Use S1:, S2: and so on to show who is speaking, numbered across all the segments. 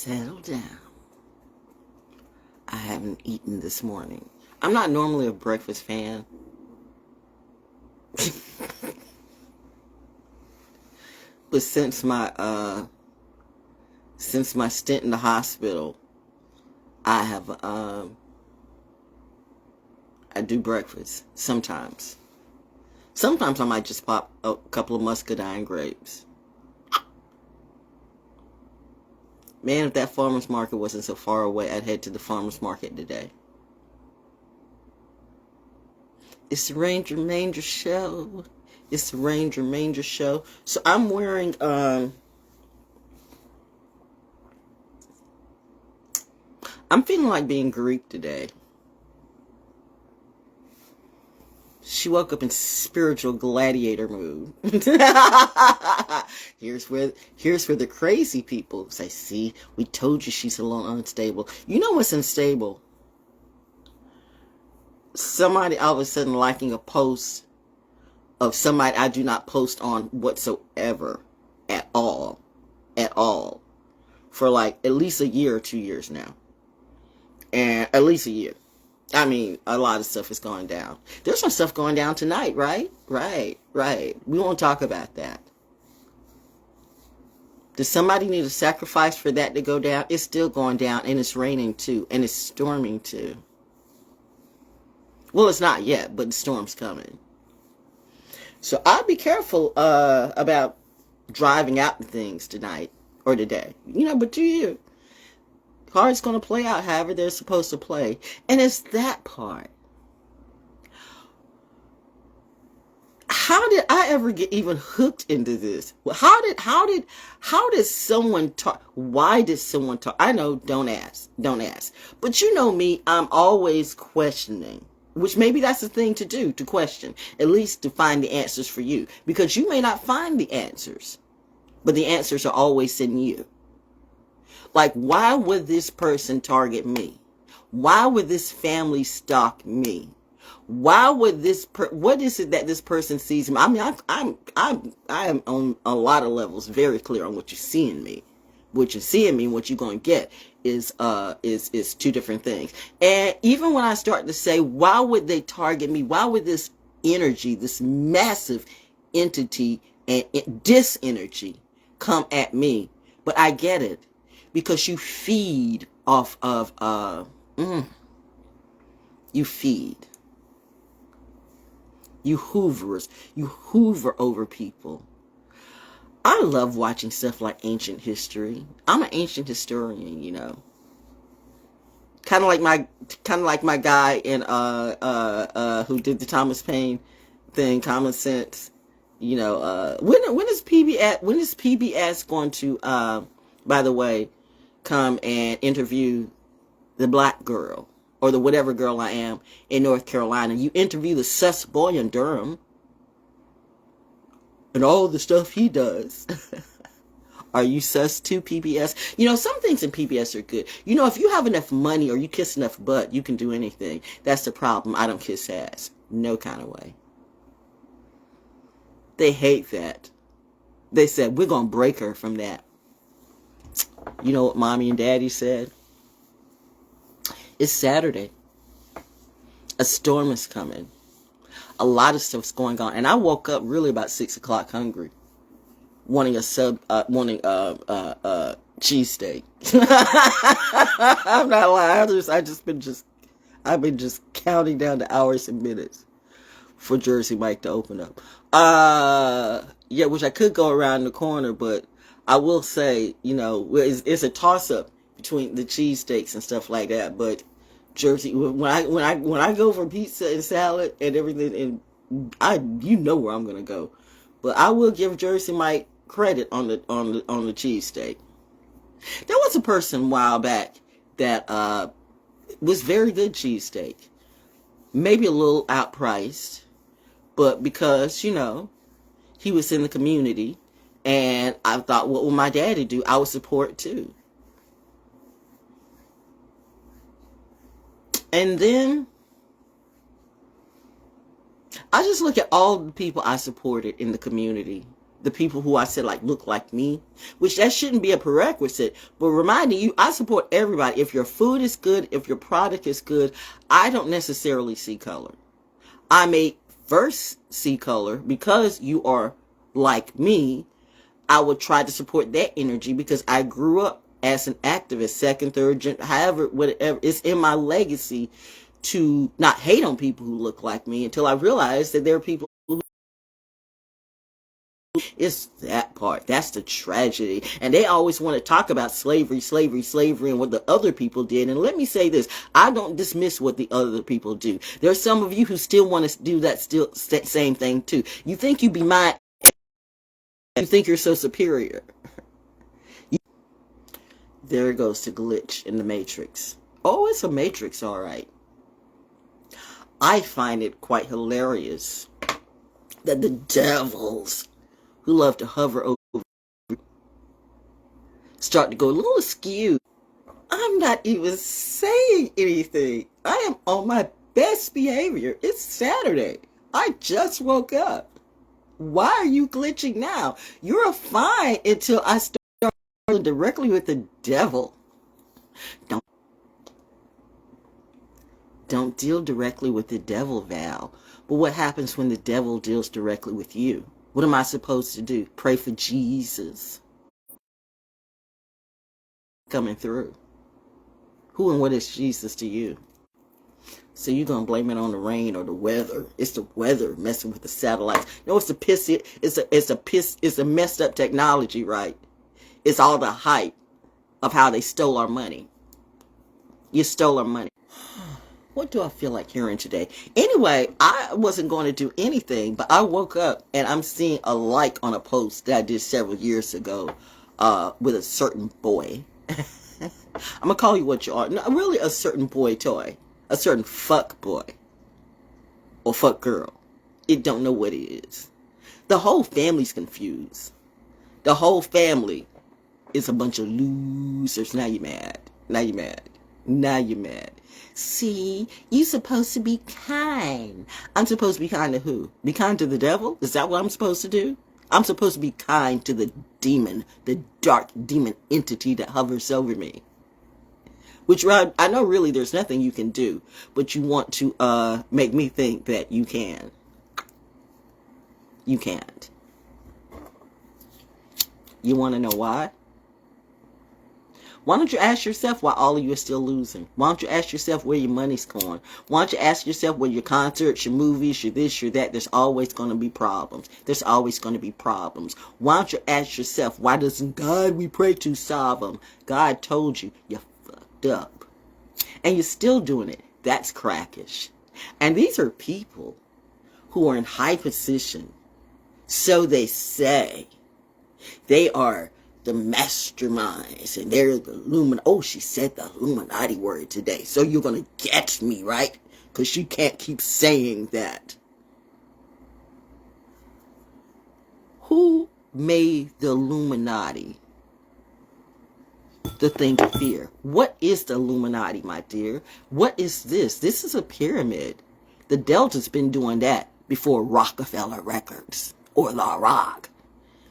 S1: settle down. I haven't eaten this morning. I'm not normally a breakfast fan. But since my stint in the hospital, I have I do breakfast sometimes. Sometimes I might just pop a couple of muscadine grapes. Man, if that farmer's market wasn't so far away, I'd head to the farmer's market today. It's the Ranger Manger Show. It's the Ranger Manger Show. So I'm wearing, I'm feeling like being Greek today. She woke up in spiritual gladiator mood. Here's where the crazy people say, see, we told you she's a little unstable. You know what's unstable? Somebody all of a sudden liking a post of somebody I do not post on whatsoever at all, for like at least a year or 2 years now. And at least a year. I mean, a lot of stuff is going down. There's some stuff going down tonight, right? Right. We won't talk about that. Does somebody need a sacrifice for that to go down? It's still going down, and it's raining too, and it's storming too. Well, it's not yet, but the storm's coming. So I'll be careful about driving out the things tonight or today. But you. Cards going to play out however they're supposed to play. And it's that part. How did I ever get even hooked into this? How did someone talk? Why did someone talk? I know, don't ask. But you know me, I'm always questioning. Which maybe that's the thing to do, to question. At least to find the answers for you. Because you may not find the answers. But the answers are always in you. Like, why would this person target me? Why would this family stalk me? Why would what is it that this person sees in me? I mean, I am on a lot of levels very clear on what you see in me. What you see in me, what you're going to get is two different things. And even when I start to say, why would they target me? Why would this energy, this massive entity and disenergy come at me? But I get it. Because you feed off of, you feed. You hoover over people. I love watching stuff like ancient history. I'm an ancient historian, Kind of like my guy in, who did the Thomas Paine thing, Common Sense. When is PBS going to, by the way, come and interview the black girl or the whatever girl I am in North Carolina? You interview the sus boy in Durham and all the stuff he does. Are you sus to PBS? Some things in PBS are good. If you have enough money or you kiss enough butt, you can do anything. That's the problem. I don't kiss ass. No kind of way. They hate that. They said, we're going to break her from that. You know what mommy and daddy said? It's Saturday. A storm is coming. A lot of stuff's going on. And I woke up really about 6 o'clock hungry. Wanting cheesesteak. I'm not lying. I've been just counting down the hours and minutes for Jersey Mike to open up. Which I could go around the corner, but I will say, it's a toss-up between the cheesesteaks and stuff like that. But Jersey, when I go for pizza and salad and everything, and you know where I'm gonna go. But I will give Jersey Mike credit on the cheesesteak. There was a person a while back that was very good cheesesteak, maybe a little outpriced, but because he was in the community. And I thought, what would my daddy do? I would support too. And then I just look at all the people I supported in the community the people who I said like look like me, which that shouldn't be a prerequisite, but reminding you, I support everybody. If your food is good, if your product is good, I don't necessarily see color. I may first see color because you are like me. I would try to support that energy because I grew up as an activist, second, third gen, however, whatever. It's in my legacy to not hate on people who look like me until I realized that there are people who, it's that part. That's the tragedy. And they always want to talk about slavery, slavery, slavery, and what the other people did. And let me say this, I don't dismiss what the other people do. There's some of you who still want to do that still same thing too. You think you be mine, you think you're so superior. There it goes to glitch in the matrix. Oh, it's a matrix, all right. I find it quite hilarious that the devils who love to hover over start to go a little askew. I'm not even saying anything. I am on my best behavior. It's Saturday. I just woke up. Why are you glitching now? You're fine until I start dealing directly with the devil. Don't deal directly with the devil, Val. But what happens when the devil deals directly with you? What am I supposed to do? Pray for Jesus coming through. Who and what is Jesus to you? So you're going to blame it on the rain or the weather. It's the weather messing with the satellites. You know, it's a messed up technology, right? It's all the hype of how they stole our money. You stole our money. What do I feel like hearing today? Anyway, I wasn't going to do anything, but I woke up and I'm seeing a like on a post that I did several years ago with a certain boy. I'm going to call you what you are. No, really a certain boy toy. A certain fuck boy. Or fuck girl. It don't know what it is. The whole family's confused. The whole family is a bunch of losers. Now you're mad. Now you're mad. Now you're mad. See, you supposed to be kind. I'm supposed to be kind to who? Be kind to the devil? Is that what I'm supposed to do? I'm supposed to be kind to the demon, the dark demon entity that hovers over me. Which I know really there's nothing you can do, but you want to make me think that you can. You can't. You want to know why? Why don't you ask yourself why all of you are still losing? Why don't you ask yourself where your money's going? Why don't you ask yourself where your concerts, your movies, your this, your that? There's always going to be problems. There's always going to be problems. Why don't you ask yourself, why doesn't God we pray to solve them? God told you, you fucked up. And you're still doing it. That's crackish. And these are people who are in high position. So they say. They are the masterminds, and they're the Illuminati. Oh, she said the Illuminati word today. So you're going to get me, right? Because you can't keep saying that. Who made the Illuminati the thing to fear? What is the Illuminati, my dear? What is this? This is a pyramid. The Delta's been doing that before Rockefeller Records or La Rock.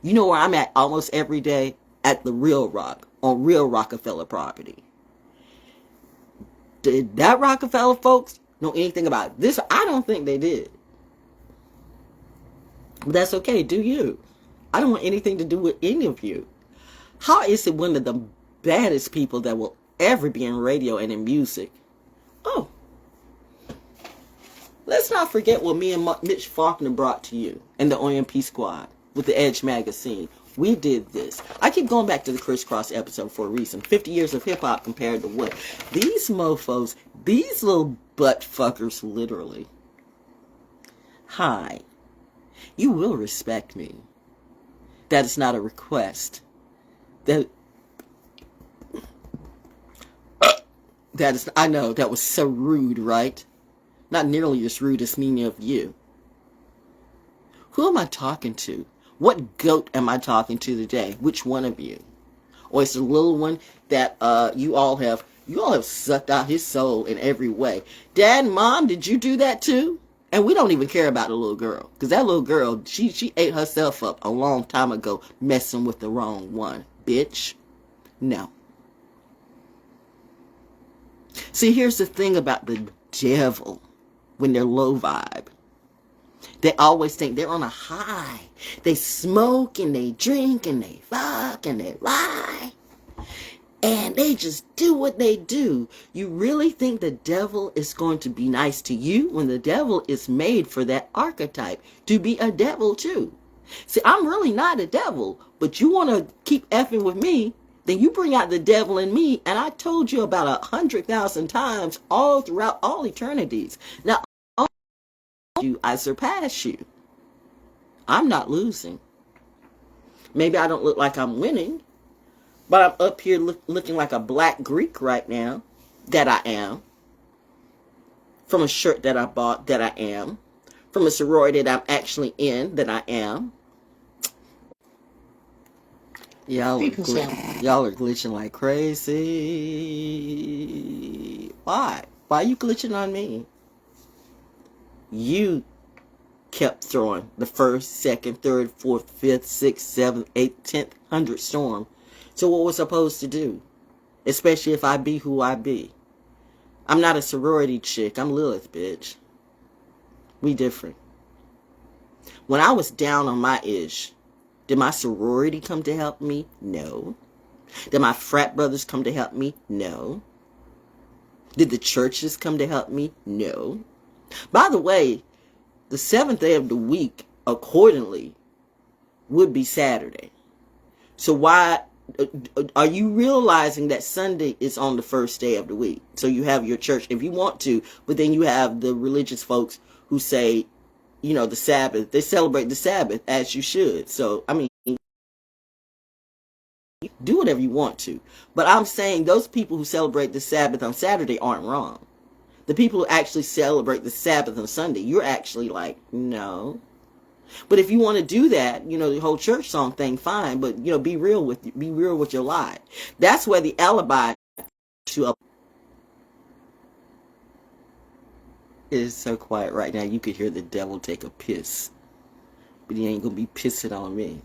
S1: You know where I'm at almost every day? At the Real Rock, on real Rockefeller property. Did that Rockefeller folks know anything about this? I don't think they did. But that's okay, do you? I don't want anything to do with any of you. How is it one of the baddest people that will ever be in radio and in music? Oh. Let's not forget what me and Mitch Faulkner brought to you and the OMP squad with the Edge magazine. We did this. I keep going back to the Crisscross episode for a reason. 50 years of hip-hop compared to what? These mofos, these little butt fuckers, literally. Hi. You will respect me. That is not a request. That is, I know, that was so rude, right? Not nearly as rude as many of you. Who am I talking to? What goat am I talking to today? Which one of you? Or it's the little one that you all have sucked out his soul in every way. Dad and Mom, did you do that too? And we don't even care about the little girl. Because that little girl, she ate herself up a long time ago messing with the wrong one. Bitch. No. See, here's the thing about the devil when they're low vibe. They always think they're on a high. They smoke and they drink and they fuck and they lie. And they just do what they do. You really think the devil is going to be nice to you when the devil is made for that archetype to be a devil too? See, I'm really not a devil, but you want to keep effing with me, then you bring out the devil in me, and I told you about 100,000 times all throughout all eternities. Now, I surpass you. I'm not losing. Maybe I don't look like I'm winning, but I'm up here looking like a black Greek right now, that I am. From a shirt that I bought, that I am. From a sorority that I'm actually in, that I am. Y'all are glitching like crazy. Why? Why are you glitching on me? You kept throwing the first, second, third, fourth, fifth, sixth, seventh, eighth, 10th, 100th storm. So what was I supposed to do? Especially if I be who I be. I'm not a sorority chick. I'm Lilith, bitch. We different. When I was down on my ish, did my sorority come to help me? No. Did my frat brothers come to help me? No. Did the churches come to help me? No. By the way, the 7th day of the week, accordingly, would be Saturday. So why are you realizing that Sunday is on the first day of the week? So you have your church if you want to, but then you have the religious folks who say, you know, the Sabbath. They celebrate the Sabbath as you should. So, I mean, do whatever you want to. But I'm saying those people who celebrate the Sabbath on Saturday aren't wrong. The people who actually celebrate the Sabbath on Sunday, you're actually like, no. But if you want to do that, you know, the whole church song thing, fine. But, you know, be real with your lie. That's where the alibi to is so quiet right now. You could hear the devil take a piss. But he ain't going to be pissing on me.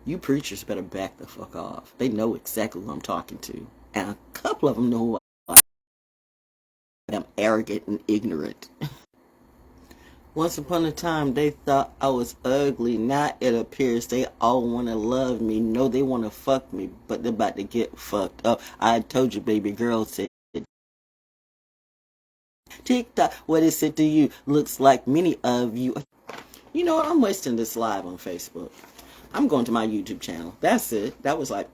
S1: You preachers better back the fuck off. They know exactly who I'm talking to. And a couple of them know who I'm arrogant and ignorant. Once upon a time, they thought I was ugly. Now it appears they all want to love me. No, they want to fuck me, but they're about to get fucked up. I told you, baby girl, said TikTok, what is it to you? Looks like many of you. You know what? I'm wasting this live on Facebook. I'm going to my YouTube channel. That's it. That was like,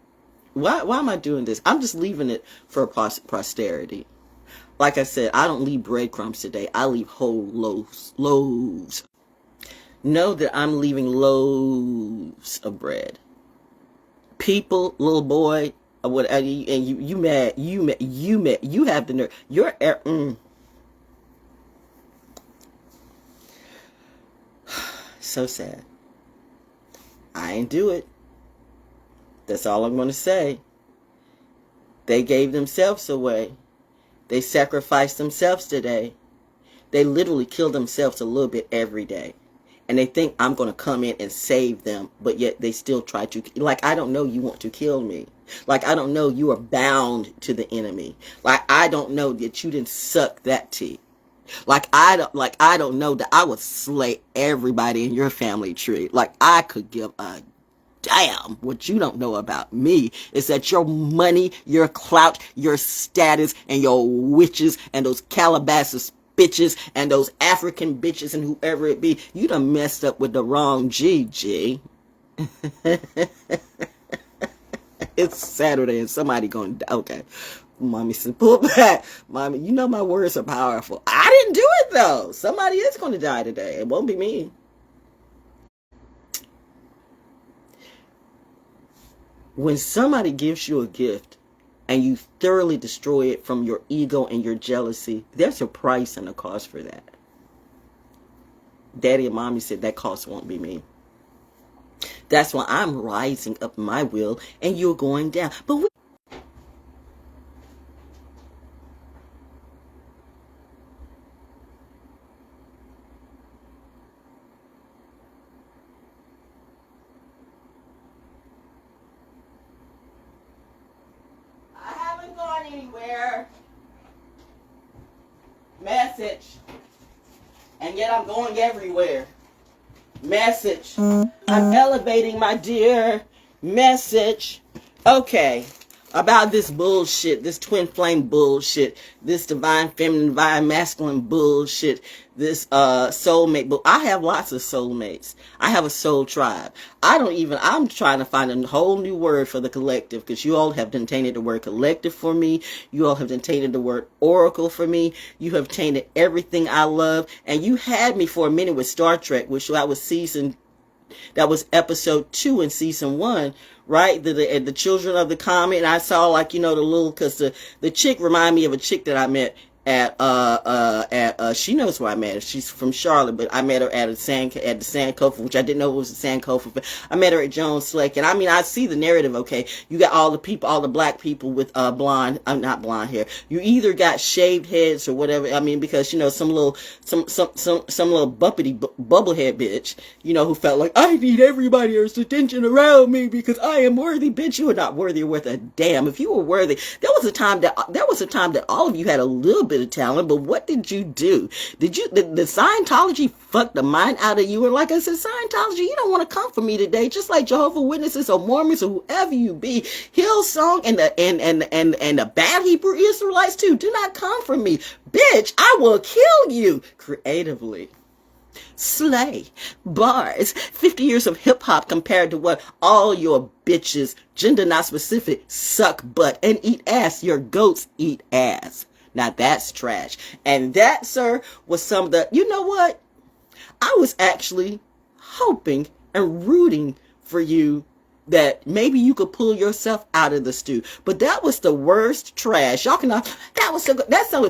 S1: why am I doing this? I'm just leaving it for posterity. Like I said, I don't leave breadcrumbs today. I leave whole loaves. Know that I'm leaving loaves of bread. People, little boy, what? And you mad? You have the nerve. You're so sad. I ain't do it. That's all I'm going to say. They gave themselves away. They sacrificed themselves today. They literally kill themselves a little bit every day. And they think I'm going to come in and save them, but yet they still try to. Like, I don't know you want to kill me. Like, I don't know you are bound to the enemy. Like, I don't know that you didn't suck that tea. Like, I don't know that I would slay everybody in your family tree. Like, I could give a damn. What you don't know about me is that your money, your clout, your status, and your witches, and those Calabasas bitches, and those African bitches, and whoever it be, you done messed up with the wrong G. It's Saturday and somebody gonna die. Okay. Mommy said, pull back. Mommy, you know my words are powerful. I didn't do it though. Somebody is gonna die today. It won't be me. When somebody gives you a gift and you thoroughly destroy it from your ego and your jealousy, there's a price and a cost for that. Daddy and mommy said that cost won't be me. That's why I'm rising up my will and you're going down. But Message. And yet I'm going everywhere. Message. I'm elevating, my dear. Message. Okay. About this bullshit, this twin flame bullshit, this divine feminine, divine masculine bullshit, this soulmate. But I have lots of soulmates. I have a soul tribe. I'm trying to find a whole new word for the collective, because you all have tainted the word collective for me. You all have tainted the word oracle for me. You have tainted everything I love. And you had me for a minute with Star Trek, which that was episode 2 in season 1, right? The children of the comet. And I saw, like, the little, because the chick reminded me of a chick that I met at she knows where I met her. She's from Charlotte, but I met her at the Sankofa, which I didn't know it was a Sankofa, but I met her at Jones Lake. And I mean, I see the narrative. Okay, you got all the black people with not blonde hair. You either got shaved heads or whatever. I mean, because some little bubblehead bitch, who felt like, I need everybody's attention around me because I am worthy. Bitch, you are not worthy or worth a damn. If you were worthy, there was a time that all of you had a little bit of talent, but what did you do? Did Scientology fuck the mind out of you? And like I said, Scientology, you don't want to come for me today, just like Jehovah's Witnesses or Mormons or whoever you be. Hillsong and the bad Hebrew Israelites too. Do not come for me. Bitch, I will kill you creatively. Slay. Bars. 50 years of hip hop compared to what all your bitches, gender not specific, suck butt and eat ass. Your goats eat ass. Now that's trash. And that, sir, was some of the, you know what? I was actually hoping and rooting for you that maybe you could pull yourself out of the stew. But that was the worst trash. Y'all cannot, that was so good. That's so,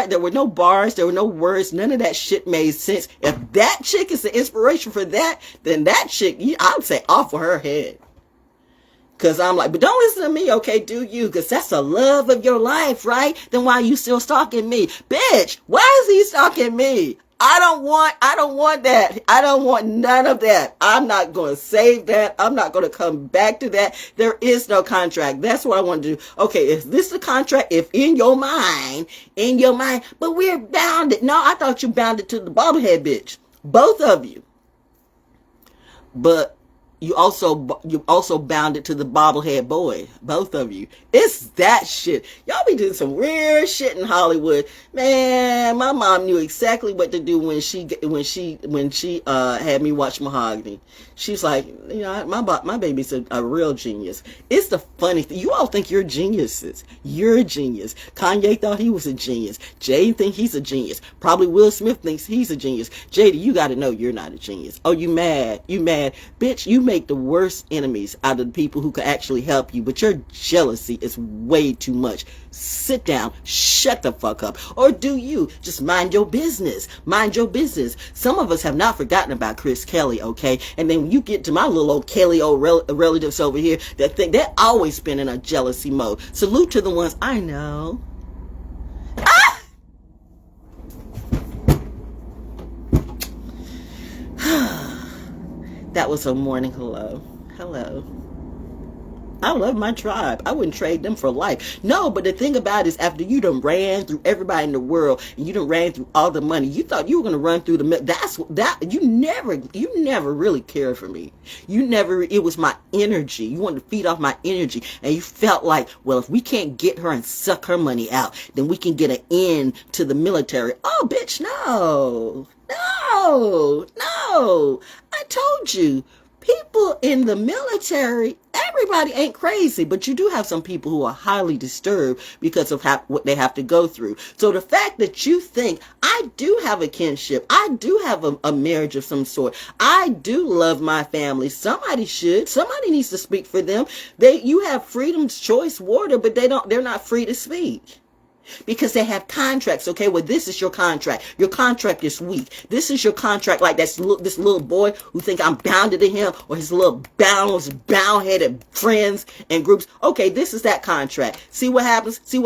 S1: there were no bars, there were no words. None of that shit made sense. If that chick is the inspiration for that, then that chick, I would say off of her head. Because I'm like, but don't listen to me, okay? Do you? Because that's the love of your life, right? Then why are you still stalking me? Bitch, why is he stalking me? I don't want that. I don't want none of that. I'm not going to save that. I'm not going to come back to that. There is no contract. That's what I want to do. Okay, is this the contract? If in your mind, but we're bounded. No, I thought you bounded to the bobblehead bitch. Both of you. But you also bounded to the bobblehead boy. Both of you. It's that shit. Y'all be doing some weird shit in Hollywood. Man, my mom knew exactly what to do when she had me watch Mahogany. She's like, my baby's a real genius. It's the funny thing. You all think you're geniuses. You're a genius. Kanye thought he was a genius. Jay think he's a genius. Probably Will Smith thinks he's a genius. Jada, you got to know you're not a genius. Oh, you mad? You mad? Bitch, you make the worst enemies out of the people who could actually help you, but your jealousy is way too much. Sit down, shut the fuck up, or do you just mind your business? Mind your business. Some of us have not forgotten about Chris Kelly, okay? And then when you get to my little old Kelly old relatives over here that think they're always been in a jealousy mode. Salute to the ones I know. Ah! That was a morning hello. Hello. I love my tribe. I wouldn't trade them for life. No, but the thing about it is, after you done ran through everybody in the world and you done ran through all the money, you thought you were going to run through you never really cared for me. It was my energy. You wanted to feed off my energy, and you felt like, well, if we can't get her and suck her money out, then we can get an end to the military. Oh, bitch, no. I told you. People in the military, everybody ain't crazy, but you do have some people who are highly disturbed because of what they have to go through. So the fact that you think, I do have a kinship, I do have a marriage of some sort, I do love my family, somebody needs to speak for them. You have freedom's choice water, but they're not free to speak. Because they have contracts, okay? Well, this is your contract. Your contract is weak. This is your contract, like this little boy who think I'm bounded to him, or his little bound-headed friends and groups. Okay, this is that contract. See what happens? And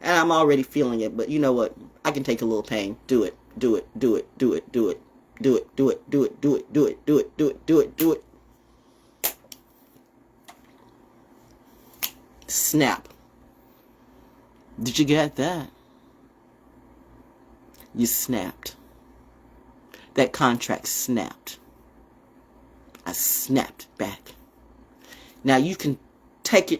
S1: I'm already feeling it, but you know what? I can take a little pain. Do it. Snap. Did you get that? You snapped. That contract snapped. I snapped back. Now you can take it,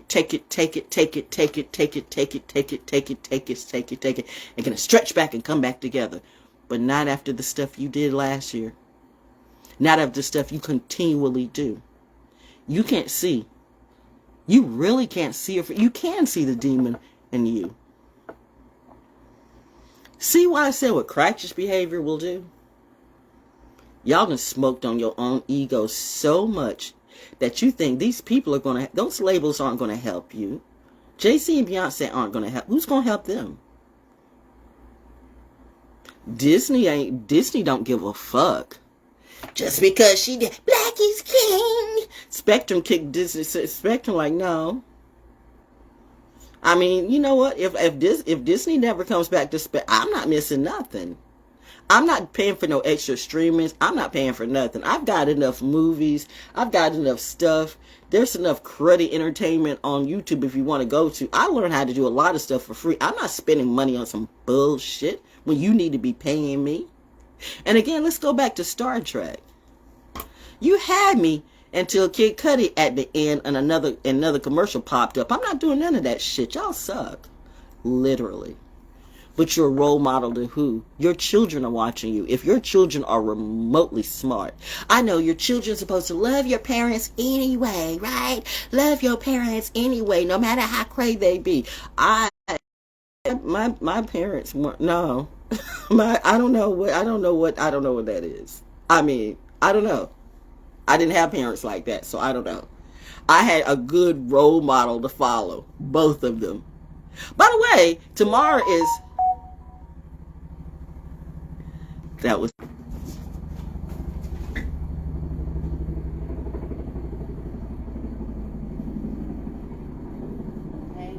S1: and can stretch back and come back together. But not after the stuff you did last year. Not after the stuff you continually do. You can't see. You really can't see it. You can see the demon in you. See why I said what righteous behavior will do? Y'all done smoked on your own ego so much that you think these people are going to, those labels aren't going to help you. Jay-Z and Beyonce aren't going to help. Who's going to help them? Disney don't give a fuck. Just because she did Black is King. Spectrum kicked Disney. Spectrum like, no. I mean, you know what? If Disney never comes back to I'm not missing nothing. I'm not paying for no extra streamings. I'm not paying for nothing. I've got enough movies. I've got enough stuff. There's enough cruddy entertainment on YouTube if you want to go to. I learned how to do a lot of stuff for free. I'm not spending money on some bullshit when you need to be paying me. And again, let's go back to Star Trek. You had me until Kid Cudi at the end and another commercial popped up. I'm not doing none of that shit. Y'all suck. Literally. But you're a role model to who? Your children are watching you. If your children are remotely smart. I know your children's supposed to love your parents anyway, right? Love your parents anyway, no matter how crazy they be. My parents weren't, no. I don't know what that is. I mean, I don't know. I didn't have parents like that, so I don't know. I had a good role model to follow, both of them. By the way, tomorrow is, that was, hey.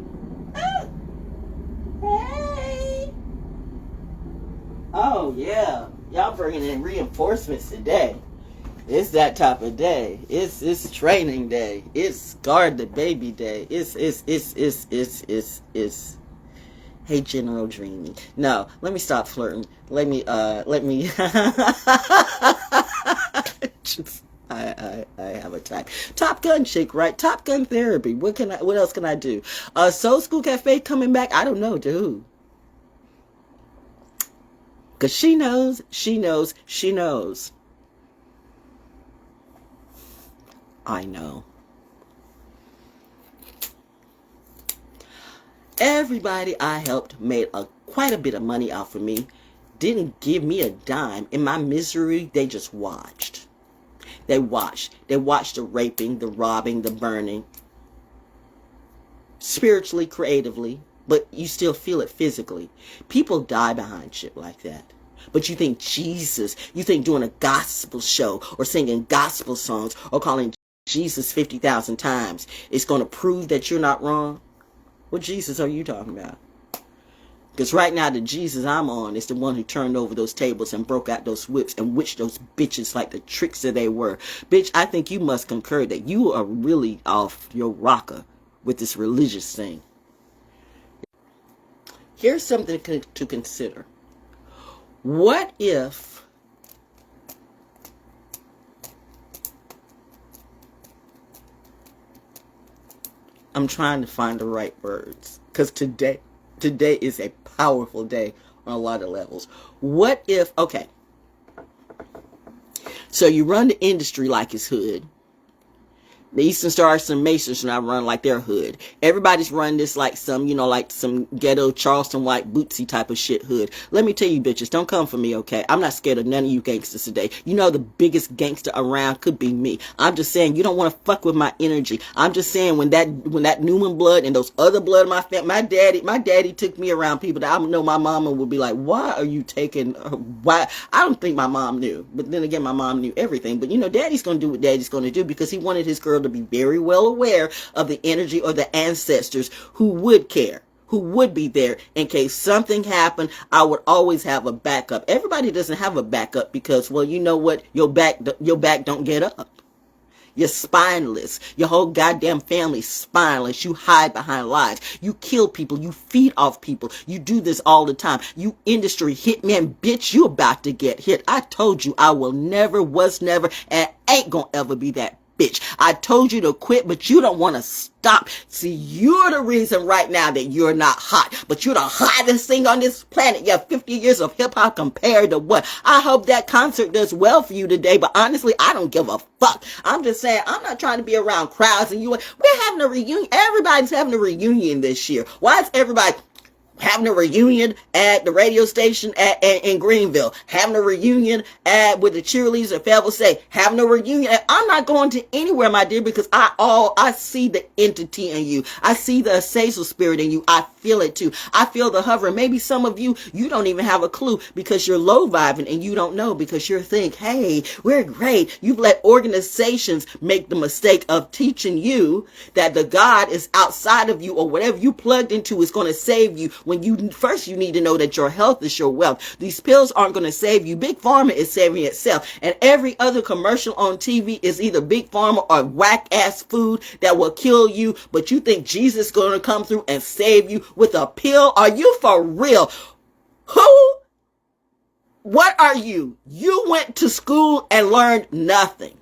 S1: Oh yeah, y'all bringing in reinforcements today. It's that type of day. It's training day. It's guard the baby day. It's hey, General Dreamy. No, let me stop flirting. Let me just, I have a type. Top Gun chick, right? Top Gun therapy. What else can I do? Soul School Cafe coming back. I don't know, dude. Cause she knows. I know. Everybody I helped made quite a bit of money off of me. Didn't give me a dime. In my misery, they just watched. They watched the raping, the robbing, the burning. Spiritually, creatively, but you still feel it physically. People die behind shit like that. But you think Jesus, you think doing a gospel show or singing gospel songs or calling Jesus 50,000 times is going to prove that you're not wrong? What Jesus are you talking about? Because right now the Jesus I'm on is the one who turned over those tables and broke out those whips and witched those bitches like the tricks that they were. Bitch, I think you must concur that you are really off your rocker with this religious thing. Here's something to consider. What if I'm trying to find the right words, because today is a powerful day on a lot of levels. What if, okay, so you run the industry like it's hood. The Eastern Stars and Masons are not run like their hood. Everybody's running this like some, like some ghetto Charleston White Bootsy type of shit hood. Let me tell you bitches, don't come for me, okay? I'm not scared of none of you gangsters today. You know the biggest gangster around could be me. I'm just saying you don't want to fuck with my energy. I'm just saying when that Newman blood and those other blood of my family, my daddy took me around people that I know my mama would be like, why are you taking, why? I don't think my mom knew. But then again, my mom knew everything. But daddy's going to do what daddy's going to do because he wanted his girl to be very well aware of the energy or the ancestors who would care, who would be there in case something happened. I would always have a backup. Everybody doesn't have a backup because, well, you know what? Your back don't get up. You're spineless. Your whole goddamn family's spineless. You hide behind lies. You kill people. You feed off people. You do this all the time. You industry hitman bitch. You about to get hit. I told you I will never, was never, and ain't gonna ever be that bitch. I told you to quit, but you don't want to stop. See, you're the reason right now that you're not hot, but you're the hottest thing on this planet. You have 50 years of hip hop compared to what? I hope that concert does well for you today, but honestly, I don't give a fuck. I'm just saying, I'm not trying to be around crowds and we're having a reunion. Everybody's having a reunion this year. Why is everybody having a reunion at the radio station in Greenville, having a reunion with the cheerleaders at Fayetteville State, having a reunion? I'm not going to anywhere, my dear, because I see the entity in you. I see the Azazel spirit in you. I feel it too. I feel the hovering. Maybe some of you don't even have a clue because you're low vibing and you don't know because you think, hey, we're great. You've let organizations make the mistake of teaching you that the God is outside of you or whatever you plugged into is going to save you. When you need to know that your health is your wealth. These pills aren't going to save you. Big Pharma is saving itself. And every other commercial on TV is either Big Pharma or whack ass food that will kill you. But you think Jesus is going to come through and save you with a pill? Are you for real? Who? What are you? You went to school and learned nothing.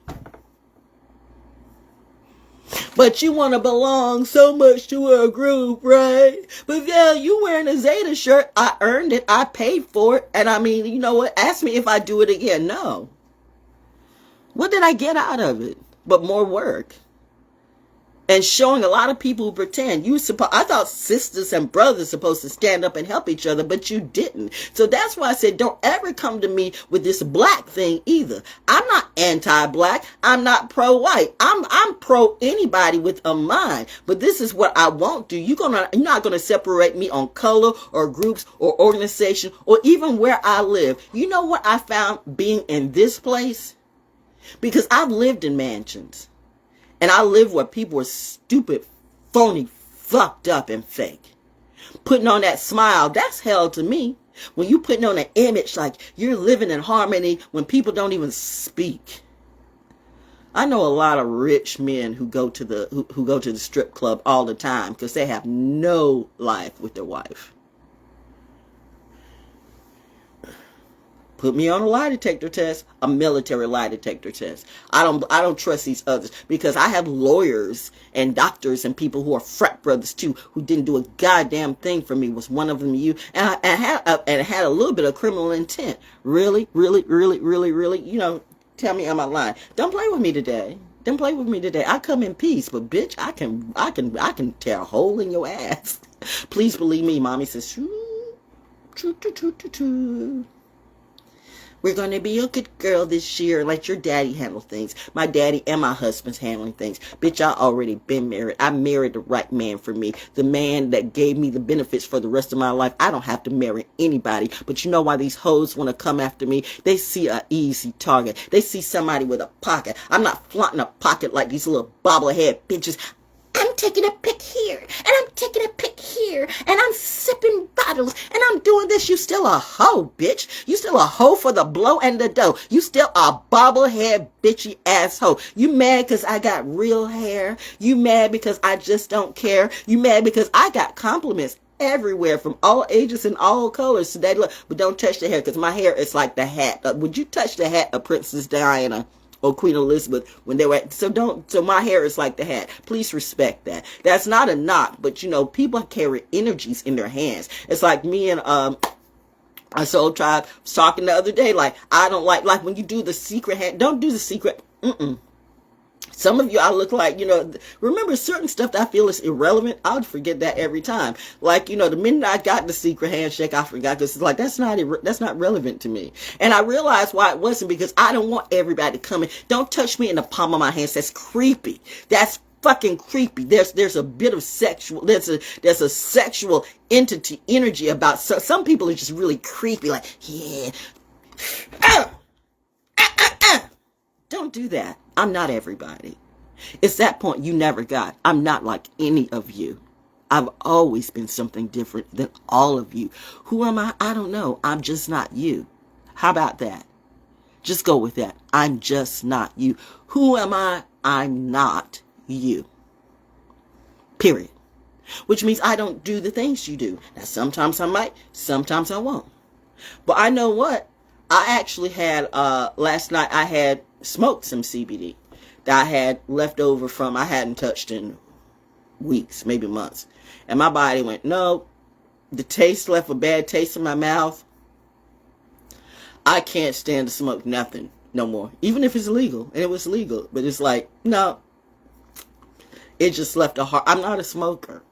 S1: But you want to belong so much to a group, right? But yeah, you wearing a Zeta shirt. I earned it. I paid for it. And I mean, you know what? Ask me if I do it again. No. What did I get out of it? But more work. And showing a lot of people who pretend. I thought sisters and brothers supposed to stand up and help each other, but you didn't. So that's why I said, don't ever come to me with this black thing either. I'm not anti-black. I'm not pro-white. I'm pro anybody with a mind. But this is what I won't do. You're not gonna separate me on color or groups or organization or even where I live. You know what I found being in this place? Because I've lived in mansions. And I live where people are stupid, phony, fucked up, and fake. Putting on that smile, that's hell to me. When you putting on an image like you're living in harmony when people don't even speak. I know a lot of rich men who go to the strip club all the time because they have no life with their wife. Put me on a lie detector test, a military lie detector test. I don't trust these others because I have lawyers and doctors and people who are frat brothers too who didn't do a goddamn thing for me. Was one of them you? And I had a little bit of criminal intent. Really, really, really, really, really. You know, tell me, am I lying? Don't play with me today. Don't play with me today. I come in peace, but bitch, I can tear a hole in your ass. Please believe me, mommy says. True. We're going to be a good girl this year. Let your daddy handle things. My daddy and my husband's handling things. Bitch, I already been married. I married the right man for me. The man that gave me the benefits for the rest of my life. I don't have to marry anybody. But you know why these hoes want to come after me? They see an easy target. They see somebody with a pocket. I'm not flaunting a pocket like these little bobblehead bitches. I'm taking a pic here, and I'm taking a pic here, and I'm sipping bottles, and I'm doing this. You still a hoe, bitch. You still a hoe for the blow and the dough. You still a bobblehead bitchy asshole. You mad because I got real hair? You mad because I just don't care? You mad because I got compliments everywhere from all ages and all colors today? Look, but don't touch the hair because my hair is like the hat. Would you touch the hat of Princess Diana or Queen Elizabeth when they were so my hair is like the hat. Please respect that. That's not a knock, but you know, people carry energies in their hands. It's like me and our soul tribe was talking the other day, like I don't like when you do the secret hand, don't do the secret. Some of you, I look like, you know, remember certain stuff that I feel is irrelevant. I would forget that every time. Like, you know, the minute I got the secret handshake, I forgot because it's like, that's not relevant to me. And I realized why it wasn't because I don't want everybody to come in. Don't touch me in the palm of my hands. That's creepy. That's fucking creepy. There's a bit of sexual, there's a sexual energy about some people are just really creepy. Like, yeah. Don't do that. I'm not everybody. It's that point you never got. I'm not like any of you. I've always been something different than all of you. Who am I? I don't know. I'm just not you. How about that? Just go with that. I'm just not you. Who am I? I'm not you. Period. Which means I don't do the things you do. Now, sometimes I might, sometimes I won't. But I know what? I actually had, last night I had smoked some CBD that I had left over from, I hadn't touched in weeks, maybe months. And my body went, no, the taste left a bad taste in my mouth. I can't stand to smoke nothing no more. Even if it's legal. And it was legal. But it's like, no. It just left a heart. I'm not a smoker.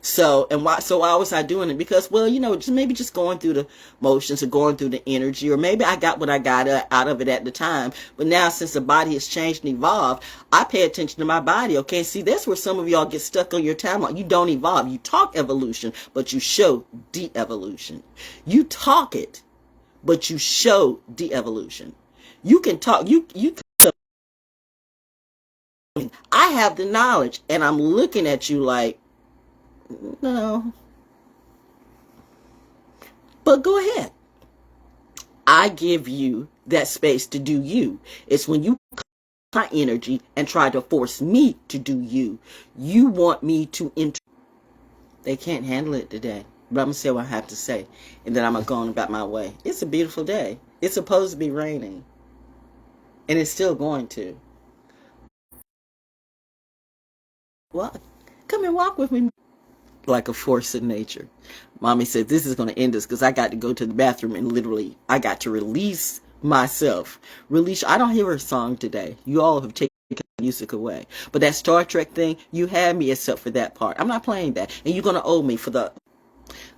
S1: So why was I doing it? Because, well, just going through the motions or going through the energy, or maybe I got what I got out of it at the time. But now, since the body has changed and evolved, I pay attention to my body. Okay, see, that's where some of y'all get stuck on your timeline. You don't evolve. You talk evolution, but you show de-evolution. You talk it, but you show de-evolution. You can talk. You. I have the knowledge, and I'm looking at you like, no. But go ahead. I give you that space to do you. It's when you my energy and try to force me to do you. You want me to enter. They can't handle it today. But I'm going to say what I have to say. And then I'm going to go on about my way. It's a beautiful day. It's supposed to be raining. And it's still going to. Well, come and walk with me. Like a force of nature. Mommy said, this is going to end us because I got to go to the bathroom and literally I got to release myself. Release. I don't hear a song today. You all have taken music away. But that Star Trek thing, you had me except for that part. I'm not playing that. And you're going to owe me for the,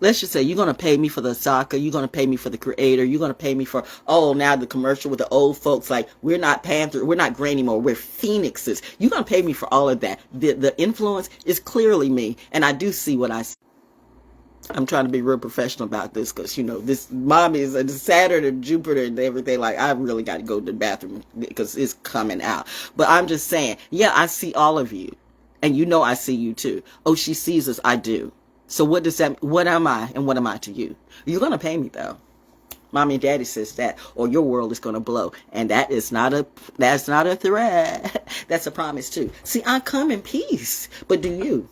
S1: let's just say, you're going to pay me for the soccer. You're going to pay me for the creator. You're going to pay me for, now the commercial with the old folks, like, we're not Panther, we're not gray anymore, we're phoenixes. You're going to pay me for all of that. The influence is clearly me, and I do see what I see. I'm trying to be real professional about this because, this mommy is a Saturn and Jupiter and everything. Like, I really got to go to the bathroom because it's coming out. But I'm just saying, yeah, I see all of you. And I see you too. Oh, she sees us. I do. So what does that, what am I and what am I to you? You're going to pay me though. Mommy and daddy says that, or your world is going to blow. And that's not a threat. That's a promise too. See, I come in peace, but do you?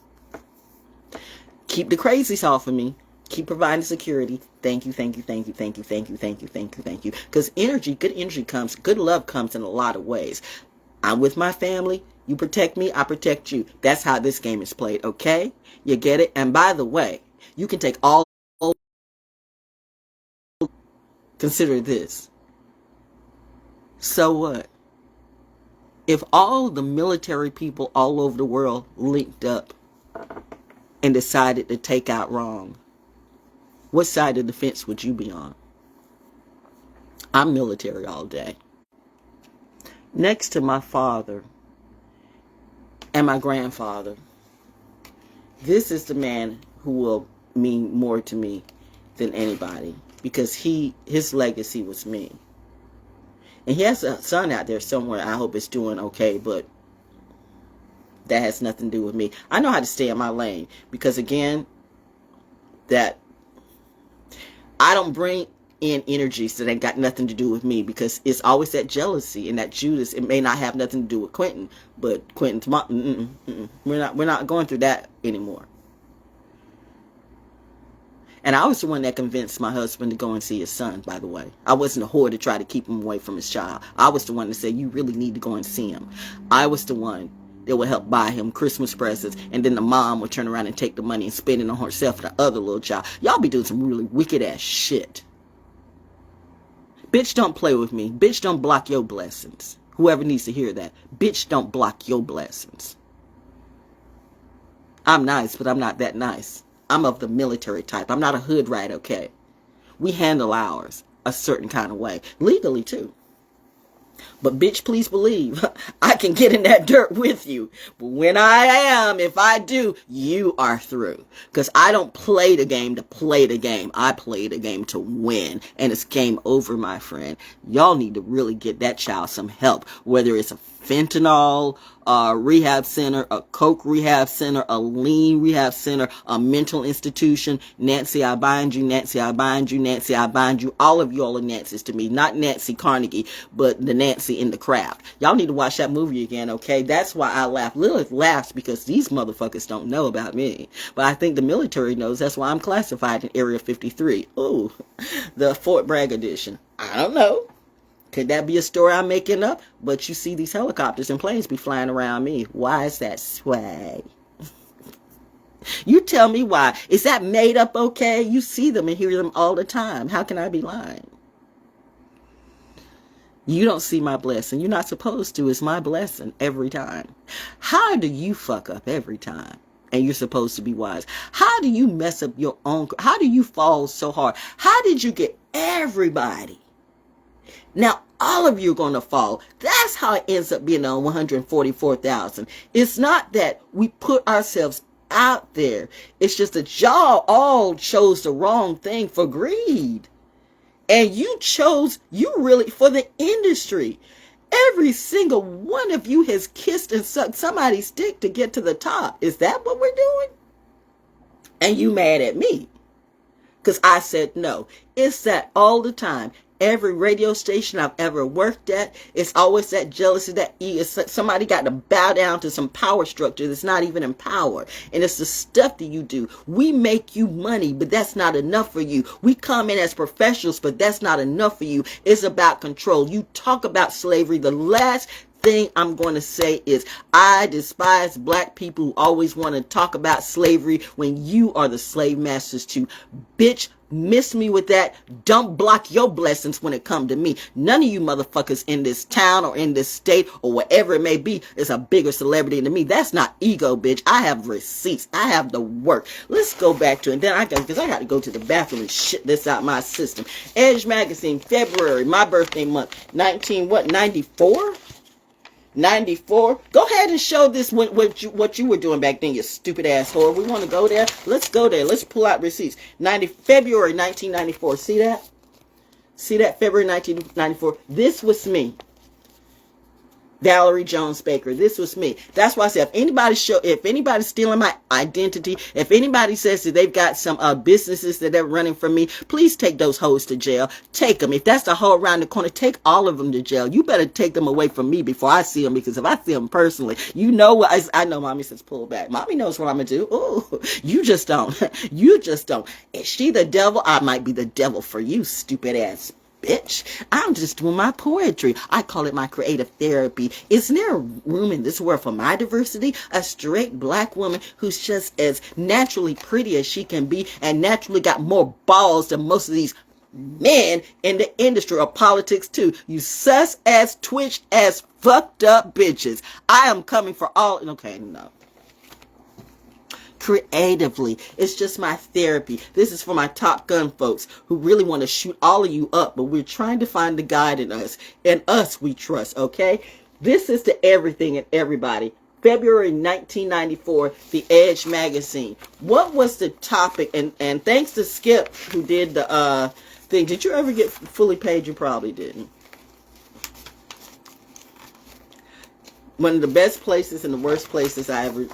S1: Keep the crazies off of me. Keep providing security. Thank you, thank you, thank you, thank you, thank you, thank you, thank you, thank you. Because good energy comes, good love comes in a lot of ways. I'm with my family. You protect me, I protect you. That's how this game is played, okay? You get it? And by the way, you can take all, consider this. So what? If all the military people all over the world linked up and decided to take out wrong, what side of the fence would you be on? I'm military all day. Next to my father and my grandfather, this is the man who will mean more to me than anybody because his legacy was me. And he has a son out there somewhere. I hope it's doing okay, but that has nothing to do with me. I know how to stay in my lane because, again, that I don't bring in energies that ain't got nothing to do with me because it's always that jealousy and that Judas. It may not have nothing to do with Quentin, but Quentin's mom. We're not going through that anymore. And I was the one that convinced my husband to go and see his son, by the way. I wasn't a whore to try to keep him away from his child. I was the one to say, you really need to go and see him. I was the one that would help buy him Christmas presents, and then the mom would turn around and take the money and spend it on herself and the other little child. Y'all be doing some really wicked ass shit. Bitch, don't play with me. Bitch, don't block your blessings. Whoever needs to hear that. Bitch, don't block your blessings. I'm nice, but I'm not that nice. I'm of the military type. I'm not a hood rat, okay? We handle ours a certain kind of way. Legally, too. But bitch, please believe, I can get in that dirt with you. But when if I do, you are through. Because I don't play the game to play the game. I play the game to win. And it's game over, my friend. Y'all need to really get that child some help. Whether it's a fentanyl rehab center, a coke rehab center, a lean rehab center, a mental institution. Nancy, I bind you. Nancy, I bind you. Nancy, I bind you. All of y'all are Nancy's to me. Not Nancy Carnegie, but the Nancy in The Craft. Y'all need to watch that movie again, okay? That's why I laugh. Lilith laughs because these motherfuckers don't know about me. But I think the military knows. That's why I'm classified in Area 53. Ooh, the Fort Bragg edition. I don't know. Could that be a story I'm making up? But you see these helicopters and planes be flying around me. Why is that swag? You tell me why. Is that made up okay? You see them and hear them all the time. How can I be lying? You don't see my blessing. You're not supposed to. It's my blessing every time. How do you fuck up every time? And you're supposed to be wise. How do you mess up your own? How do you fall so hard? How did you get everybody? Now, all of you are going to fall. That's how it ends up being on 144,000. It's not that we put ourselves out there. It's just that y'all all chose the wrong thing for greed. And you really, for the industry. Every single one of you has kissed and sucked somebody's dick to get to the top. Is that what we're doing? And you mad at me? Because I said no. It's that all the time. Every radio station I've ever worked at, it's always that jealousy, that somebody got to bow down to some power structure that's not even in power. And it's the stuff that you do. We make you money, but that's not enough for you. We come in as professionals, but that's not enough for you. It's about control. You talk about slavery. The last thing I'm going to say is I despise black people who always want to talk about slavery when you are the slave masters too. Bitch, miss me with that. Don't block your blessings when it come to me. None of you motherfuckers in this town or in this state or whatever it may be is a bigger celebrity than me. That's not ego, bitch. I have receipts. I have the work. Let's go back to it. And then I got to go to the bathroom and shit this out my system. Edge Magazine, February, my birthday month, 94? 94. Go ahead and show this what you were doing back then, you stupid asshole. We want to go there. Let's go there. Let's pull out receipts. February 1994. See that? See that? February 1994. This was me. Valerie Jones Baker. This was me. That's why I said if anybody's stealing my identity, if anybody says that they've got some businesses that they're running from me, please take those hoes to jail. Take them. If that's the hoe around the corner, take all of them to jail. You better take them away from me before I see them, because if I see them personally, you know what I know. Mommy says pull back. Mommy knows what I'm gonna do. Ooh, you just don't. You just don't. Is she the devil? I might be the devil for you, stupid ass bitch. I'm just doing my poetry. I call it my creative therapy. Isn't there a room in this world for my diversity? A straight black woman who's just as naturally pretty as she can be and naturally got more balls than most of these men in the industry or politics too. You sus ass, twitch ass, fucked up bitches. I am coming for all. Okay, no. Creatively. It's just my therapy. This is for my Top Gun folks who really want to shoot all of you up, but we're trying to find the God in us, and us we trust, okay? This is to everything and everybody. February 1994, The Edge Magazine. What was the topic? And thanks to Skip who did the thing. Did you ever get fully paid? You probably didn't. One of the best places and the worst places I ever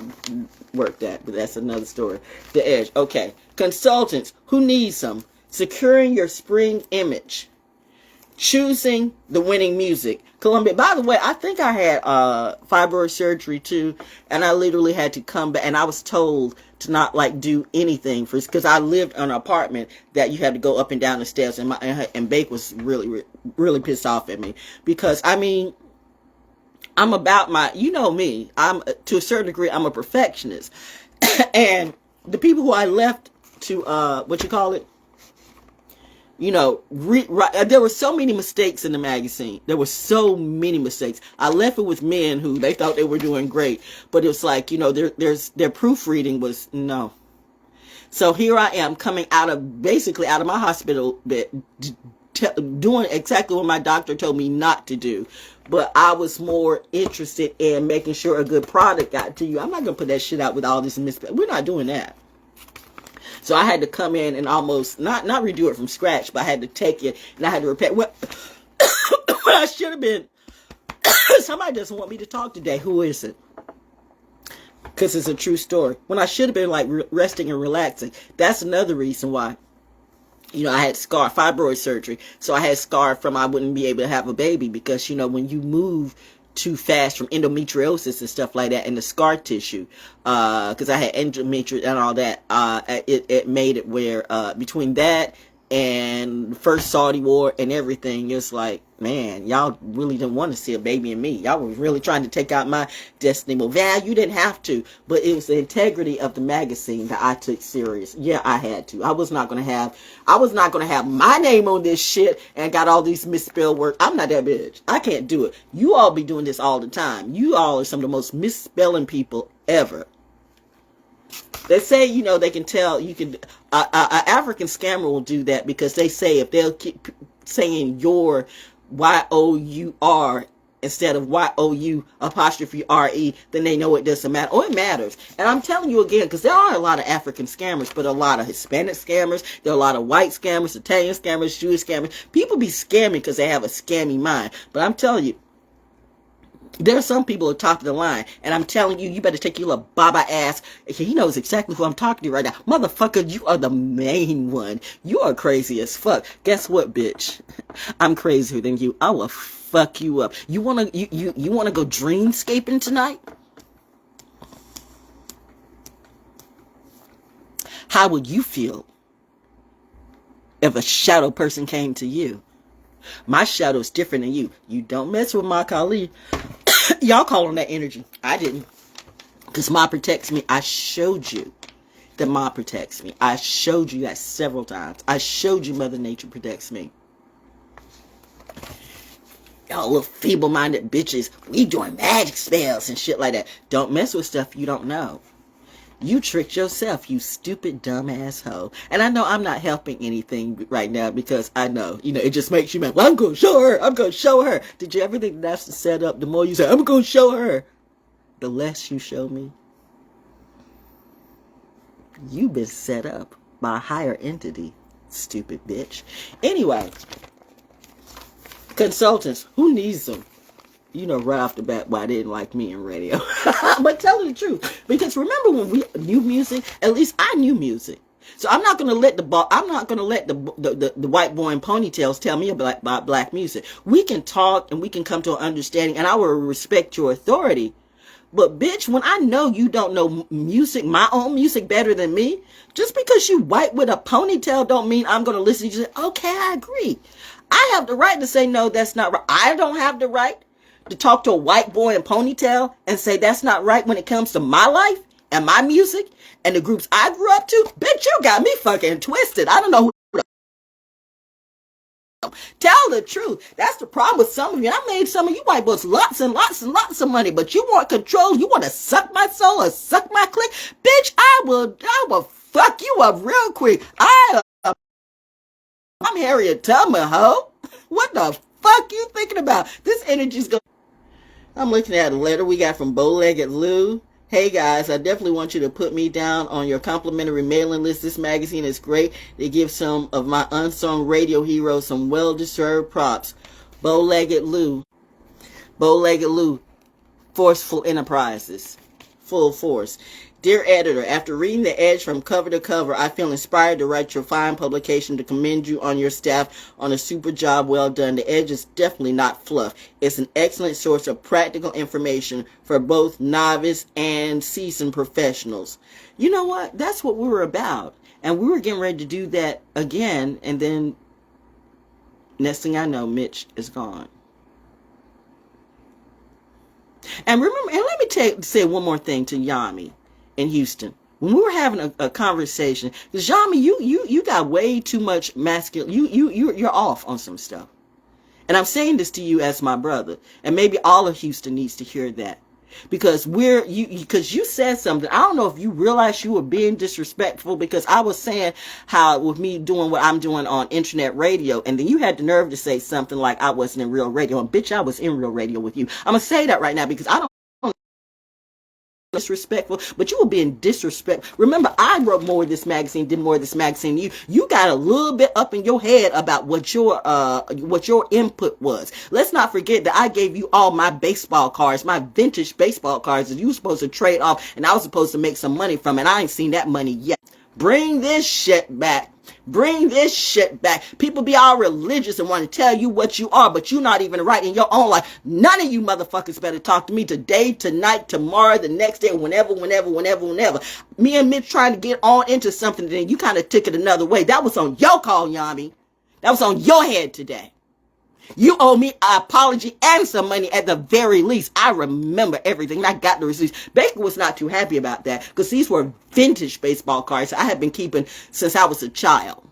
S1: worked at, but that's another story. The Edge. Okay. Consultants. Who needs some? Securing your spring image. Choosing the winning music. Columbia. By the way, I think I had fibroid surgery too, and I literally had to come back, and I was told to not do anything for, because I lived in an apartment that you had to go up and down the steps, and Bake was really pissed off at me, because I mean, I'm about you know me, I'm to a certain degree, I'm a perfectionist. And the people who I left to, there were so many mistakes in the magazine. There were so many mistakes. I left it with men who they thought they were doing great, but it was their proofreading was no. So here I am coming out of my hospital bed, doing exactly what my doctor told me not to do. But I was more interested in making sure a good product got to you. I'm not going to put that shit out with all this we're not doing that. So I had to come in and almost, not redo it from scratch, but I had to take it and I had to repair. What I should have been, somebody doesn't want me to talk today. Who is it? Because it's a true story. When I should have been like resting and relaxing. That's another reason why. I had fibroid surgery. So I had scar from I wouldn't be able to have a baby because, when you move too fast from endometriosis and stuff like that and the scar tissue, because I had endometriosis and all that, it made it where, between that and the first Saudi war and everything, it's like, man, y'all really didn't want to see a baby in me. Y'all was really trying to take out my destiny. Well, Val, you didn't have to, but it was the integrity of the magazine that I took serious. Yeah, I had to. I was not going to have my name on this shit and got all these misspelled words. I'm not that bitch. I can't do it. You all be doing this all the time. You all are some of the most misspelling people ever. They say, they can tell, an African scammer will do that because they say if they'll keep saying your Y-O-U-R instead of Y-O-U''RE, then they know it doesn't matter. Oh, it matters. And I'm telling you again, because there are a lot of African scammers, but a lot of Hispanic scammers, there are a lot of white scammers, Italian scammers, Jewish scammers. People be scamming because they have a scammy mind. But I'm telling you, there are some people at the top of the line, and I'm telling you, you better take your little baba ass. He knows exactly who I'm talking to right now. Motherfucker, you are the main one. You are crazy as fuck. Guess what, bitch? I'm crazier than you. I will fuck you up. You wanna go dreamscaping tonight? How would you feel if a shadow person came to you? My shadow is different than you. You don't mess with my Kali. Y'all call on that energy. I didn't. Because Ma protects me. I showed you that Ma protects me. I showed you that several times. I showed you Mother Nature protects me. Y'all little feeble-minded bitches. We doing magic spells and shit like that. Don't mess with stuff you don't know. You tricked yourself, you stupid, dumb asshole. And I know I'm not helping anything right now because I know, it just makes you mad. Well, I'm going to show her. I'm going to show her. Did you ever think that's the setup? The more you say, I'm going to show her, the less you show me. You've been set up by a higher entity, stupid bitch. Anyway, consultants, who needs them? Right off the bat why they didn't like me in radio. But tell the truth. Because remember when we knew music, at least I knew music. So I'm not gonna let the white boy in ponytails tell me about black music. We can talk and we can come to an understanding and I will respect your authority. But bitch, when I know you don't know music, my own music better than me, just because you white with a ponytail don't mean I'm gonna listen to you say, okay, I agree. I have the right to say no, that's not right. I don't have the right to talk to a white boy in ponytail and say that's not right when it comes to my life and my music and the groups I grew up to. Bitch, you got me fucking twisted. I don't know who. Tell the truth. That's the problem with some of you. I made some of you white boys lots and lots and lots of money, but you want control. You want to suck my soul or suck my click. Bitch, I will fuck you up real quick. I'm Harriet Tubman, ho. What the fuck you thinking about? This energy's going. I'm looking at a letter we got from Bow-Legged Lou. Hey guys, I definitely want you to put me down on your complimentary mailing list. This magazine is great. They give some of my unsung radio heroes some well-deserved props. Bow-Legged Lou. Bow-Legged Lou. Forceful Enterprises. Full force. Dear editor, after reading The Edge from cover to cover, I feel inspired to write your fine publication to commend you on your staff on a super job well done. The Edge is definitely not fluff. It's an excellent source of practical information for both novice and seasoned professionals. You know what? That's what we were about. And we were getting ready to do that again, and then next thing I know, Mitch is gone. And remember, and let me say one more thing to Yami in Houston. When we were having a conversation, because Yami, you got way too much masculine. You're off on some stuff, and I'm saying this to you as my brother, and maybe all of Houston needs to hear that, because because you said something. I don't know if you realized you were being disrespectful, because I was saying how with me doing what I'm doing on internet radio, and then you had the nerve to say something like I wasn't in real radio, and bitch, I was in real radio with you. I'm gonna say that right now because I don't disrespectful, but you were being disrespectful. Remember, I wrote more of this magazine, did more of this magazine than you. You got a little bit up in your head about what your input was. Let's not forget that I gave you all my baseball cards, my vintage baseball cards that you were supposed to trade off, and I was supposed to make some money from it. I ain't seen that money yet. Bring this shit back. Bring this shit back. People be all religious and want to tell you what you are, but you're not even right in your own life. None of you motherfuckers better talk to me today, tonight, tomorrow, the next day, whenever. Me and Mitch trying to get on into something, then you kind of took it another way. That was on your call, Yami. That was on your head today. You owe me an apology and some money at the very least. I remember everything. I got the receipts. Baker was not too happy about that because these were vintage baseball cards I had been keeping since I was a child.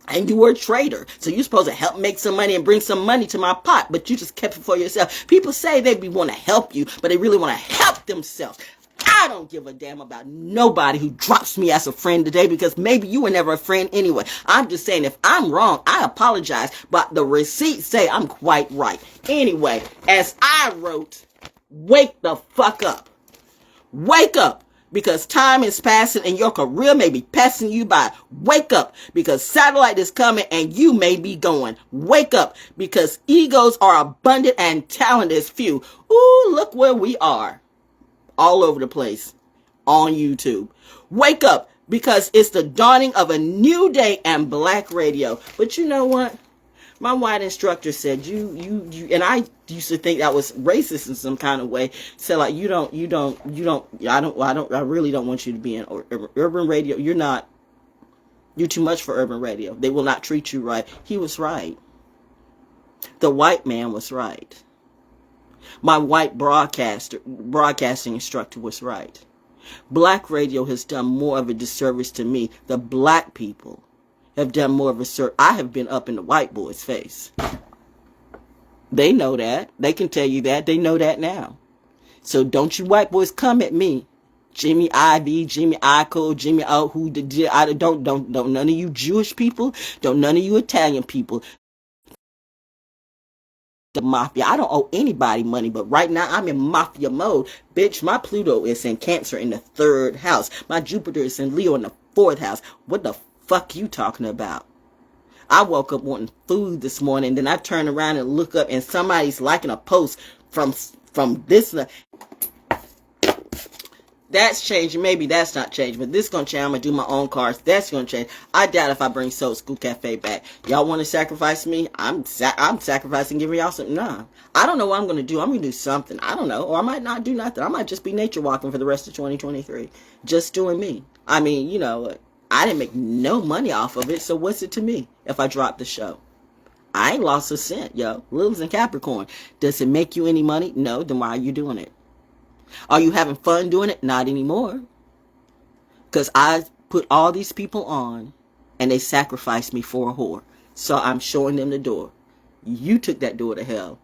S1: And you were a trader. So you're supposed to help make some money and bring some money to my pot, but you just kept it for yourself. People say they want to help you, but they really want to help themselves. I don't give a damn about nobody who drops me as a friend today because maybe you were never a friend anyway. I'm just saying if I'm wrong, I apologize, but the receipts say I'm quite right. Anyway, as I wrote, wake the fuck up. Wake up because time is passing and your career may be passing you by. Wake up because satellite is coming and you may be going. Wake up because egos are abundant and talent is few. Ooh, look where we are. All over the place on YouTube. Wake up because it's the dawning of a new day and black radio. But you know what? My white instructor said you and I used to think that was racist in some kind of way. Said like I really don't want you to be in urban radio. You're too much for urban radio. They will not treat you right. He was right. The white man was right. My white broadcasting instructor was right. Black radio has done more of a disservice to me. The black people have done more of a service. I have been up in the white boy's face. They know that. They can tell you that. They know that now. So don't you white boys come at me. Jimmy Ivy, Jimmy Iko, Jimmy O, don't none of you Jewish people, don't none of you Italian people. The mafia. I don't owe anybody money, but right now I'm in mafia mode. Bitch, my Pluto is in Cancer in the 3rd house. My Jupiter is in Leo in the 4th house. What the fuck you talking about? I woke up wanting food this morning, then I turn around and look up and somebody's liking a post from this. That's changing. Maybe that's not changing, but this is going to change. I'm going to do my own cards. That's going to change. I doubt if I bring Soul School Cafe back. Y'all want to sacrifice me? I'm sacrificing giving y'all something. Nah. I don't know what I'm going to do. I'm going to do something. I don't know. Or I might not do nothing. I might just be nature walking for the rest of 2023. Just doing me. I mean, you know, I didn't make no money off of it, so what's it to me if I drop the show? I ain't lost a cent, yo. Lilith's in Capricorn. Does it make you any money? No. Then why are you doing it? Are you having fun doing it? Not anymore. Because I put all these people on and they sacrificed me for a whore. So I'm showing them the door. You took that door to hell.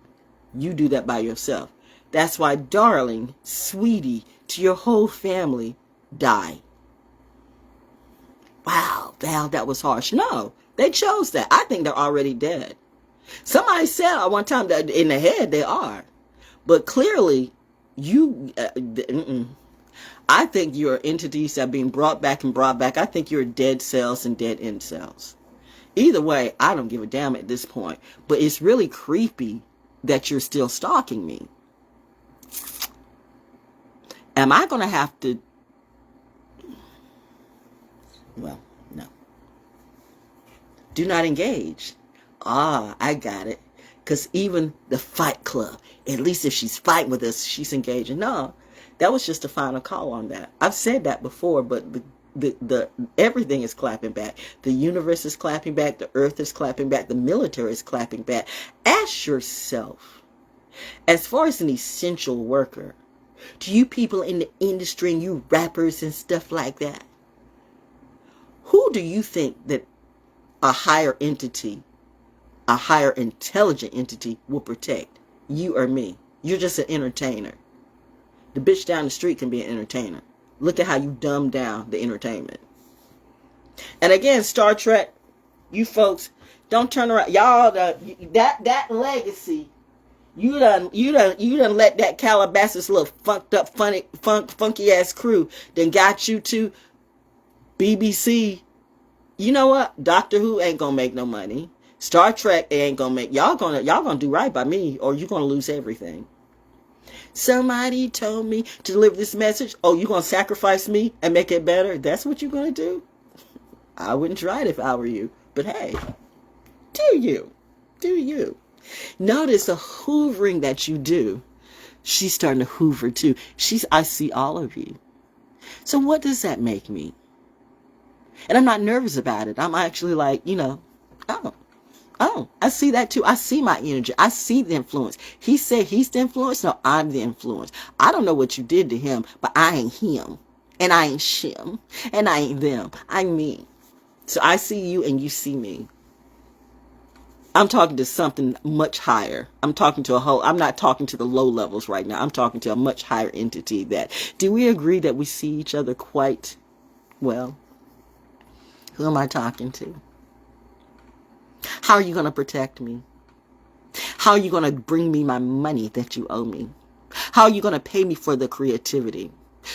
S1: You do that by yourself. That's why, darling, sweetie, to your whole family, die. Wow, Val, that was harsh. No, they chose that. I think they're already dead. Somebody said at one time that in the head they are. But clearly, I think you're entities that are being brought back and brought back. I think you're dead cells and dead end cells. Either way, I don't give a damn at this point. But it's really creepy that you're still stalking me. Am I going to have to... Well, no. Do not engage. Ah, I got it. Because even the Fight Club, at least if she's fighting with us, she's engaging. No, that was just a final call on that. I've said that before, but the everything is clapping back. The universe is clapping back. The earth is clapping back. The military is clapping back. Ask yourself, as far as an essential worker, to you people in the industry and you rappers and stuff like that, who do you think that a higher entity, a higher intelligent entity will protect? You or me? You're just an entertainer. The bitch down the street can be an entertainer. Look at how you dumb down the entertainment. And again, Star Trek, you folks, don't turn around. Y'all, that legacy You done let that Calabasas little funked up, funky ass crew then got you to BBC. You know what? Doctor Who ain't gonna make no money. Star Trek ain't gonna make y'all gonna do right by me, or you're gonna lose everything. Somebody told me to deliver this message. Oh, you gonna sacrifice me and make it better? That's what you're gonna do? I wouldn't try it if I were you. But hey, do you? Do you? Notice the hoovering that you do. She's starting to hoover too. I see all of you. So what does that make me? And I'm not nervous about it. I'm actually like, oh, I see that too. I see my energy. I see the influence. He said he's the influence. No, I'm the influence. I don't know what you did to him, but I ain't him. And I ain't shim. And I ain't them. I'm me. So I see you and you see me. I'm talking to something much higher. I'm not talking to the low levels right now. I'm talking to a much higher entity do we agree that we see each other quite well? Who am I talking to? How are you going to protect me? How are you going to bring me my money that you owe me? How are you going to pay me for the creativity?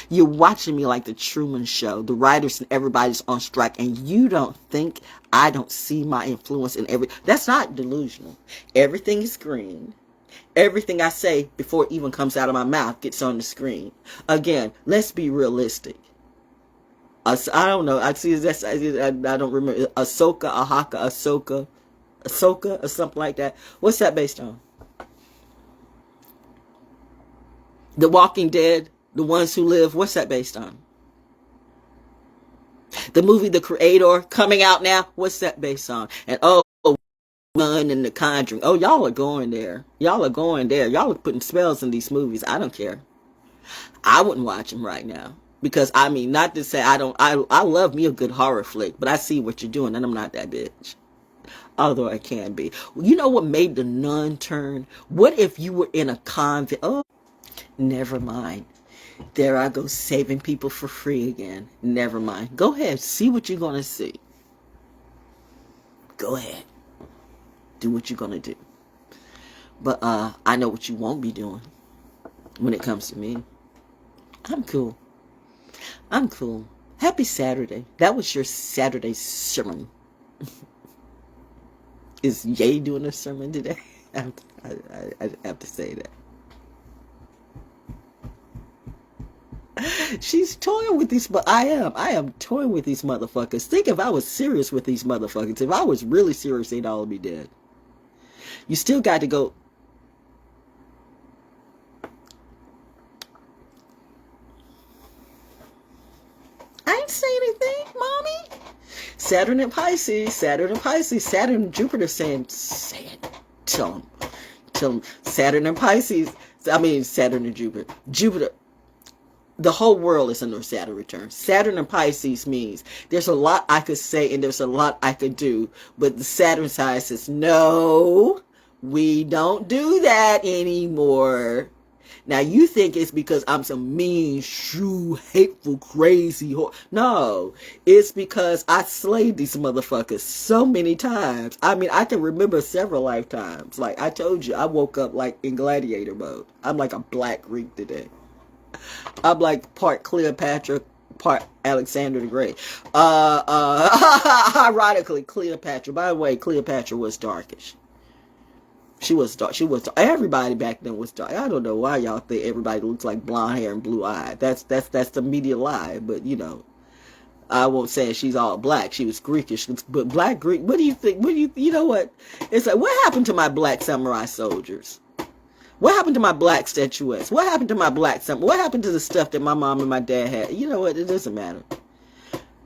S1: You're watching me like the Truman Show. The writers and everybody's on strike, and you don't think I don't see my influence in That's not delusional. Everything is green. Everything I say before it even comes out of my mouth gets on the screen. Again, let's be realistic. I don't know. I don't remember. Ahsoka, or something like that. What's that based on? The Walking Dead. The Ones Who Live, what's that based on? The movie The Creator coming out now, what's that based on? And Nun and The Conjuring. Oh, y'all are going there. Y'all are putting spells in these movies. I don't care. I wouldn't watch them right now. Because, not to say I love me a good horror flick, but I see what you're doing and I'm not that bitch. Although I can be. You know what made The Nun turn? What if you were in a convent? Oh, never mind. There I go, saving people for free again. Never mind. Go ahead. See what you're going to see. Go ahead. Do what you're going to do. But I know what you won't be doing when it comes to me. I'm cool. Happy Saturday. That was your Saturday sermon. Is Ye doing a sermon today? I have to say that. She's toying with these, but I am toying with these motherfuckers. Think if I was serious with these motherfuckers. If I was really serious, they'd all be dead. You still got to go. I ain't say anything, mommy. Saturn and Pisces, Saturn and Jupiter saying, tell them, Saturn and Pisces, Saturn and Jupiter. The whole world is under Saturn return. Saturn and Pisces means there's a lot I could say and there's a lot I could do. But the Saturn side says, no, we don't do that anymore. Now you think it's because I'm some mean, shrew, hateful, crazy No, it's because I slayed these motherfuckers so many times. I can remember several lifetimes. Like I told you, I woke up like in gladiator mode. I'm like a black Greek today. I'm like part Cleopatra, part Alexander the Great. Ironically, Cleopatra. By the way, Cleopatra was darkish. She was dark. Everybody back then was dark. I don't know why y'all think everybody looks like blonde hair and blue eye. That's the media lie. But I won't say she's all black. She was Greekish, but black Greek. What do you think? You know what? It's like, what happened to my black samurai soldiers? What happened to my black statuettes? What happened to my black samurai? What happened to the stuff that my mom and my dad had? You know what? It doesn't matter.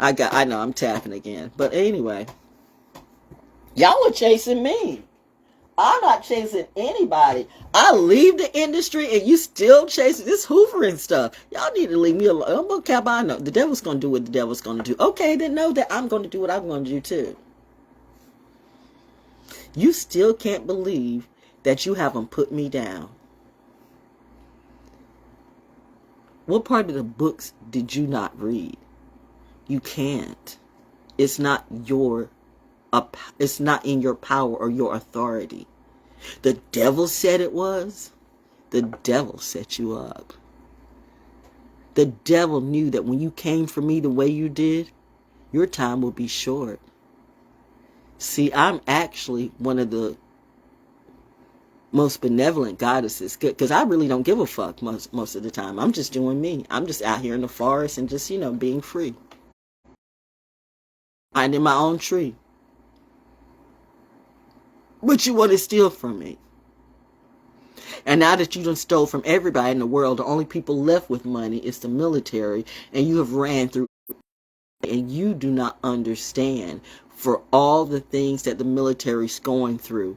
S1: I know I'm tapping again, but anyway, y'all are chasing me. I'm not chasing anybody. I leave the industry and you still chasing this hoovering stuff. Y'all need to leave me alone. I'm gonna cap. I know the devil's gonna do what the devil's gonna do. Okay, then know that I'm gonna do what I'm gonna do too. You still can't believe that you haven't put me down. What part of the books did you not read? You can't. It's not in your power or your authority. The devil said it was. The devil set you up. The devil knew that when you came for me the way you did, your time would be short. See, I'm actually one of the most benevolent goddesses, because I really don't give a fuck most of the time. I'm just doing me. I'm just out here in the forest and just, being free. I'm in my own tree. But you want to steal from me. And now that you done stole from everybody in the world, the only people left with money is the military, and you have ran through, and you do not understand for all the things that the military's going through.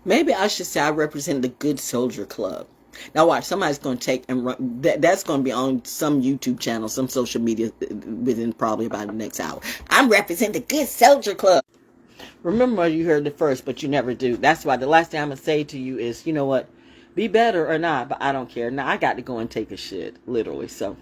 S1: Maybe I should say I represent the Good Soldier Club. Now watch, somebody's going to take and run, that's going to be on some YouTube channel, some social media within probably about the next hour. I'm representing the Good Soldier Club. Remember, you heard it first, but you never do. That's why the last thing I'm going to say to you is, you know what? Be better or not, but I don't care. Now I got to go and take a shit, literally, so...